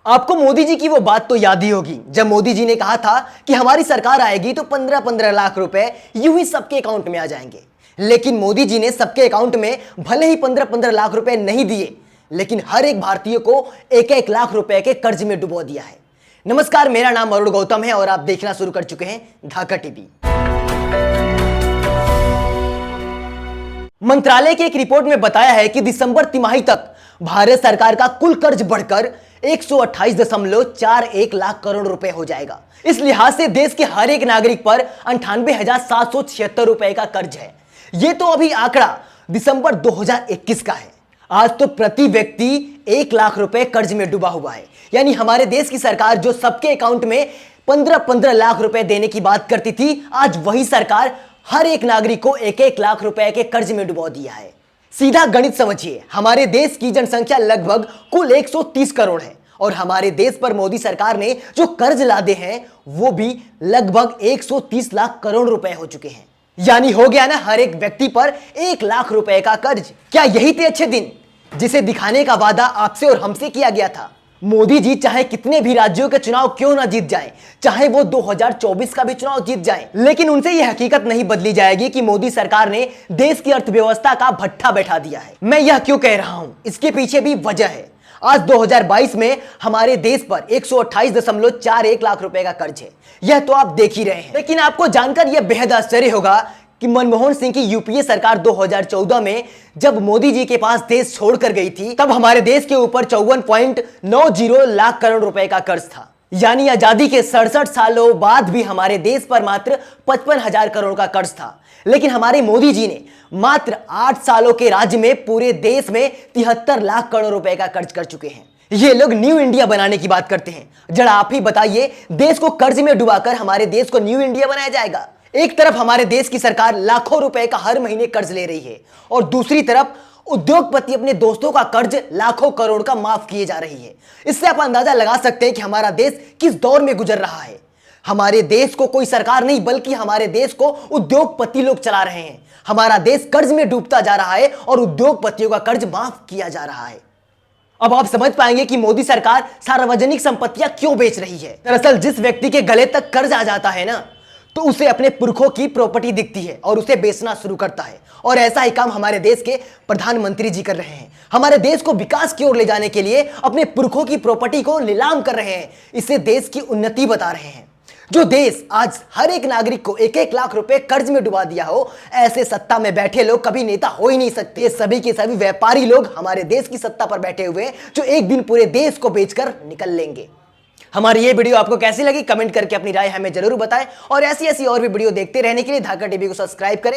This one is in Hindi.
आपको मोदी जी की वो बात तो याद ही होगी जब मोदी जी ने कहा था कि हमारी सरकार आएगी तो 15-15 लाख रुपए यूं ही सबके अकाउंट में आ जाएंगे। लेकिन मोदी जी ने सबके अकाउंट में भले ही 15-15 लाख रुपए नहीं दिए, लेकिन हर एक भारतीय को 1-1 लाख रुपए के कर्ज में डुबो दिया है। नमस्कार, मेरा नाम अरुण गौतम है और आप देखना शुरू कर चुके हैं धाका टीवी। मंत्रालय की एक रिपोर्ट में बताया है कि दिसंबर तिमाही तक भारत सरकार का कुल कर्ज बढ़कर 128.41 लाख करोड़ रुपए हो जाएगा। इस लिहाज से देश के हर एक नागरिक पर 98,776 रुपए का कर्ज है। यह तो अभी आंकड़ा दिसंबर 2021 का है। आज तो प्रति व्यक्ति 1 लाख रुपए कर्ज में डूबा हुआ है। यानी हमारे देश की सरकार जो सबके अकाउंट में 15-15 लाख रुपए देने की बात करती थी, आज वही सरकार हर एक नागरिक को 1-1 लाख रुपए के कर्ज में डुबो दिया है। सीधा गणित समझिए, हमारे देश की जनसंख्या लगभग कुल 130 करोड़ है और हमारे देश पर मोदी सरकार ने जो कर्ज लादे हैं वो भी लगभग 130 लाख करोड़ रुपए हो चुके हैं। यानी हो गया ना हर एक व्यक्ति पर 1 लाख रुपए का कर्ज। क्या यही थे अच्छे दिन जिसे दिखाने का वादा आपसे और हमसे किया गया था? मोदी जी चाहे कितने भी राज्यों के चुनाव क्यों ना जीत जाएं, चाहे वो 2024 का भी चुनाव जीत जाएं, लेकिन उनसे यह हकीकत नहीं बदली जाएगी कि मोदी सरकार ने देश की अर्थव्यवस्था का भट्ठा बैठा दिया है। मैं यह क्यों कह रहा हूं, इसके पीछे भी वजह है। आज 2022 में हमारे देश पर 128.41 लाख रुपए का कर्ज है। यह तो आप देख ही रहे हैं, लेकिन आपको जानकर यह बेहद आश्चर्य होगा कि मनमोहन सिंह की यूपीए सरकार 2014 में जब मोदी जी के पास देश छोड़कर गई थी, तब हमारे देश के ऊपर 54.90 लाख करोड़ रुपए का कर्ज था। यानी आजादी के 67 सालों बाद भी हमारे देश पर मात्र 55,000 करोड़ का कर्ज था। लेकिन हमारे मोदी जी ने मात्र 8 सालों के राज्य में पूरे देश में 73 लाख करोड़ रुपए का कर्ज कर चुके हैं। ये लोग न्यू इंडिया बनाने की बात करते हैं। जरा आप ही बताइए, देश को कर्ज में डुबाकर हमारे देश को न्यू इंडिया बनाया जाएगा? एक तरफ हमारे देश की सरकार लाखों रुपए का हर महीने कर्ज ले रही है और दूसरी तरफ उद्योगपति अपने दोस्तों का कर्ज लाखों करोड़ का माफ किए जा रही है। इससे आप अंदाजा लगा सकते हैं कि हमारा देश किस दौर में गुजर रहा है। हमारे देश को कोई सरकार नहीं बल्कि हमारे देश को उद्योगपति लोग चला रहे हैं। हमारा देश कर्ज में डूबता जा रहा है और उद्योगपतियों का कर्ज माफ किया जा रहा है। अब आप समझ पाएंगे कि मोदी सरकार सार्वजनिक संपत्तियां क्यों बेच रही है। दरअसल जिस व्यक्ति के गले तक कर्ज आ जाता है ना, तो उसे अपने पुरखों की प्रॉपर्टी दिखती है और उसे बेचना शुरू करता है। और ऐसा ही काम हमारे देश के प्रधानमंत्री जी कर रहे हैं। हमारे देश को विकास की ओर ले जाने के लिए अपने पुरखों की प्रॉपर्टी को नीलाम कर रहे हैं। इसे देश की उन्नति बता रहे हैं। जो देश आज हर एक नागरिक को 1-1 लाख रुपए कर्ज में डुबा दिया हो, ऐसे सत्ता में बैठे लोग कभी नेता हो ही नहीं सकते। ये सभी के सभी व्यापारी लोग हमारे देश की सत्ता पर बैठे हुए हैं, जो एक दिन पूरे देश को बेचकर निकल लेंगे। हमारी ये वीडियो आपको कैसी लगी कमेंट करके अपनी राय हमें जरूर बताएं और ऐसी और भी वीडियो देखते रहने के लिए धाका टीवी को सब्सक्राइब करें।